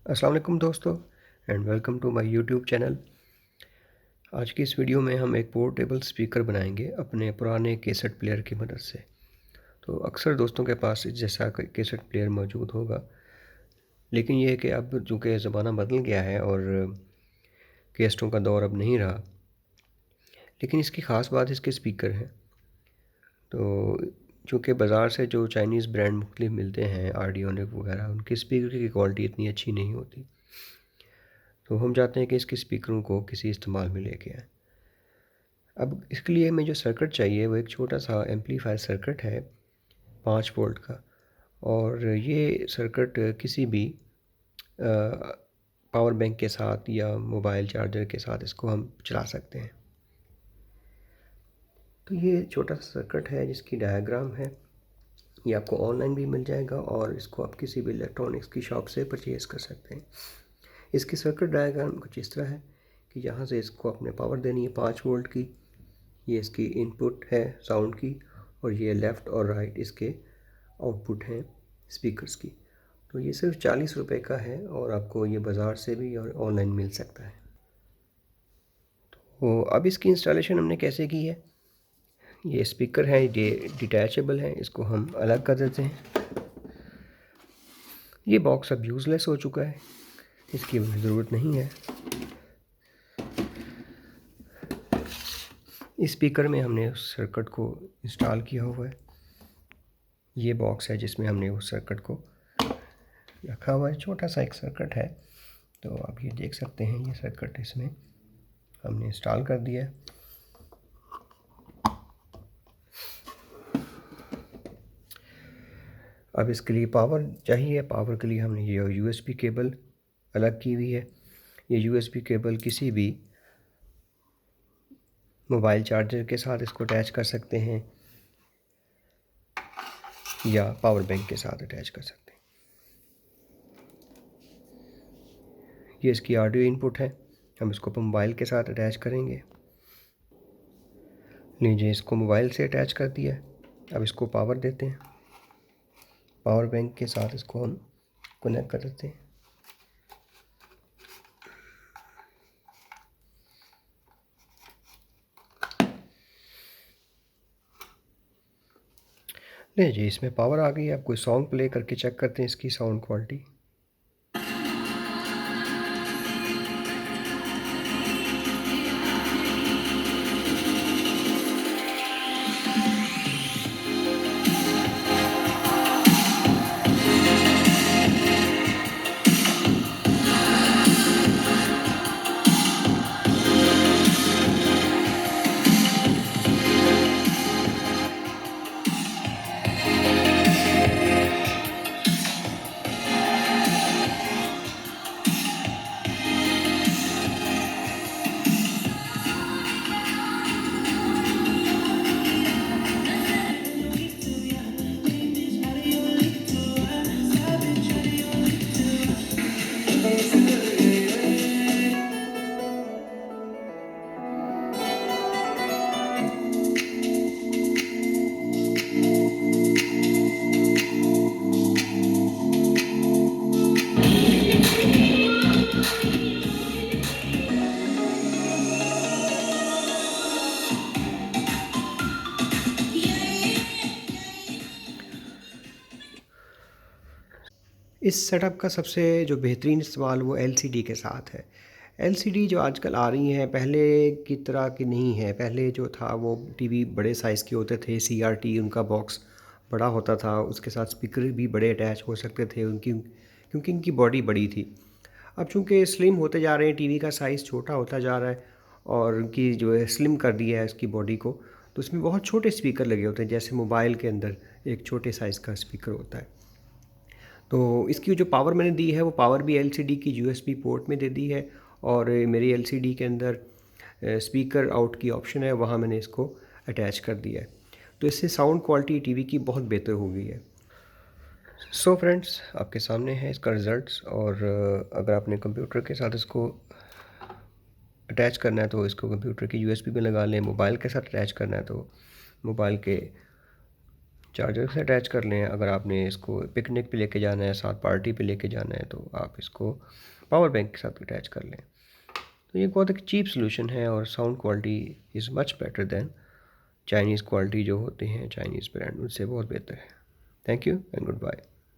अस्सलाम वालेकुम दोस्तों and welcome to my YouTube channel. आज की इस वीडियो में हम एक पोर्टेबल स्पीकर बनाएंगे अपने पुराने कैसेट प्लेयर की मदद से। तो अक्सर दोस्तों के पास इस जैसा कैसेट प्लेयर मौजूद होगा, लेकिन ये है कि अब चूँकि ज़माना बदल गया है और कैसेटों का दौर अब नहीं रहा। लेकिन इसकी ख़ास बात इसके स्पीकर हैं। तो चूँकि बाज़ार से जो चाइनीज़ ब्रांड मुख्तलिफ मिलते हैं, ऑडियोनिक वगैरह, उनके स्पीकर की क्वालिटी इतनी अच्छी नहीं होती। तो हम चाहते हैं कि इसके स्पीकरों को किसी इस्तेमाल में लेके आएँ। अब इसके लिए हमें जो सर्किट चाहिए वो एक छोटा सा एम्पलीफायर सर्किट है 5 वोल्ट का। और ये सर्किट किसी भी पावर बैंक के साथ या मोबाइल चार्जर के साथ इसको हम चला सकते हैं। तो ये छोटा सा सर्किट है जिसकी डायग्राम है, ये आपको ऑनलाइन भी मिल जाएगा और इसको आप किसी भी इलेक्ट्रॉनिक्स की शॉप से परचेज़ कर सकते हैं। इसकी सर्किट डायग्राम कुछ इस तरह है कि यहाँ से इसको अपने पावर देनी है 5 वोल्ट की। ये इसकी इनपुट है साउंड की, और ये लेफ़्ट और राइट इसके आउटपुट हैं स्पीकर्स की। तो ये सिर्फ 40 रुपए का है और आपको ये बाज़ार से भी और ऑनलाइन मिल सकता है। तो अब इसकी इंस्टॉलेशन हमने कैसे की है, ये स्पीकर है, ये डिटैचेबल है, इसको हम अलग कर देते हैं। ये बॉक्स अब यूज़लेस हो चुका है, इसकी ज़रूरत नहीं है। इस स्पीकर में हमने उस सर्किट को इंस्टॉल किया हुआ है। ये बॉक्स है जिसमें हमने उस सर्किट को रखा हुआ है, छोटा सा एक सर्किट है। तो आप ये देख सकते हैं, ये सर्किट इसमें हमने इंस्टॉल कर दिया है। अब इसके लिए पावर चाहिए। पावर के लिए हमने ये यूएसबी केबल अलग की हुई है। ये यूएसबी केबल किसी भी मोबाइल चार्जर के साथ इसको अटैच कर सकते हैं या पावर बैंक के साथ अटैच कर सकते हैं। ये इसकी ऑडियो इनपुट है, हम इसको मोबाइल के साथ अटैच करेंगे। लीजिए, इसको मोबाइल से अटैच कर दिया है। अब इसको पावर देते हैं, पावर बैंक के साथ इसको हम कनेक्ट कर देते हैं। लीजिए, इसमें पावर आ गई है। आप कोई सॉन्ग प्ले करके चेक करते हैं इसकी साउंड क्वालिटी। इस सेटअप का सबसे जो बेहतरीन इस्तेमाल वो एलसीडी के साथ है। एलसीडी जो आजकल आ रही हैं पहले की तरह की नहीं है। पहले जो था वो टीवी बड़े साइज़ के होते थे, सीआरटी उनका बॉक्स बड़ा होता था, उसके साथ स्पीकर भी बड़े अटैच हो सकते थे उनकी, क्योंकि इनकी बॉडी बड़ी थी। अब चूँकि स्लिम होते जा रहे हैं, टीवी का साइज़ छोटा होता जा रहा है और उनकी जो है स्लिम कर दिया है इसकी बॉडी को, तो उसमें बहुत छोटे स्पीकर लगे होते हैं, जैसे मोबाइल के अंदर एक छोटे साइज़ का स्पीकर होता है। तो इसकी जो पावर मैंने दी है वो पावर भी एलसीडी की यूएसबी पोर्ट में दे दी है, और मेरी एलसीडी के अंदर स्पीकर आउट की ऑप्शन है, वहाँ मैंने इसको अटैच कर दिया है। तो इससे साउंड क्वालिटी टीवी की बहुत बेहतर हो गई है। सो फ्रेंड्स, आपके सामने है इसका रिज़ल्ट्स। और अगर आपने कंप्यूटर के साथ इसको अटैच करना है तो इसको कंप्यूटर की यूएसबी में लगा लें। मोबाइल के साथ अटैच करना है तो मोबाइल के चार्जर से अटैच कर लें। अगर आपने इसको पिकनिक पे लेके जाना है, साथ पार्टी पे लेके जाना है, तो आप इसको पावर बैंक के साथ अटैच कर लें। तो ये बहुत एक चीप सोल्यूशन है और sound quality is much better than Chinese quality जो होते हैं, चाइनीज़ ब्रांड, उनसे बहुत बेहतर है। Thank you and good bye.